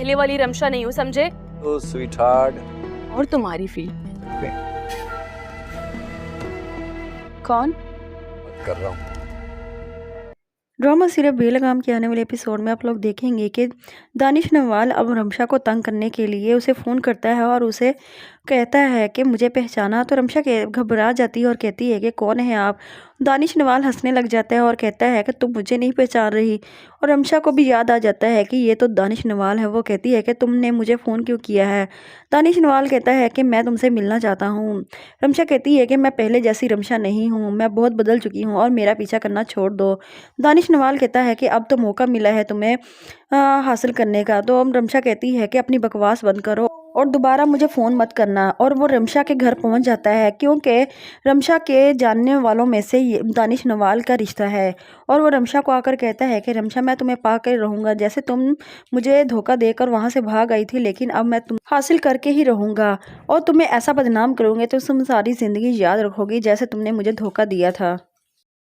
पहले वाली रमशा नहीं हूँ, समझे? तो स्वीटहार्ट। और तुम्हारी फील्ड कौन? बात कर रहा हूँ। ड्रामा सीरियल बेलगाम के आने वाले एपिसोड में आप लोग देखेंगे कि दानिश नवाल अब रमशा को तंग करने के लिए उसे फ़ोन करता है और उसे कहता है कि मुझे पहचाना। तो रमशा के घबरा जाती है और कहती है कि कौन है आप। दानिश नवाल हंसने लग जाता है और कहता है कि तुम मुझे नहीं पहचान रही। और रमशा को भी याद आ जाता है कि ये तो दानिश नवाल है। वो कहती है कि तुमने मुझे फ़ोन क्यों किया है। दानिश नवाल कहता है कि मैं तुमसे मिलना चाहता हूँ। रमशा कहती है कि मैं पहले जैसी रमशा नहीं हूँ, मैं बहुत बदल चुकी हूँ और मेरा पीछा करना छोड़ दो। दानिश नवाल कहता है कि अब तो मौका मिला है तुम्हें हासिल करने का। तो अब रमशा कहती है कि अपनी बकवास बंद करो और दोबारा मुझे फ़ोन मत करना। और वो रमशा के घर पहुंच जाता है क्योंकि रमशा के जानने वालों में से दानिश नवाल का रिश्ता है। और वो रमशा को आकर कहता है कि रमशा मैं तुम्हें पा कर रहूँगा, जैसे तुम मुझे धोखा देकर वहाँ से भाग आई थी, लेकिन अब मैं तुम हासिल करके ही रहूँगा और तुम्हें ऐसा बदनाम करूँगी तो तुम सारी ज़िंदगी याद रखोगी जैसे तुमने मुझे धोखा दिया था।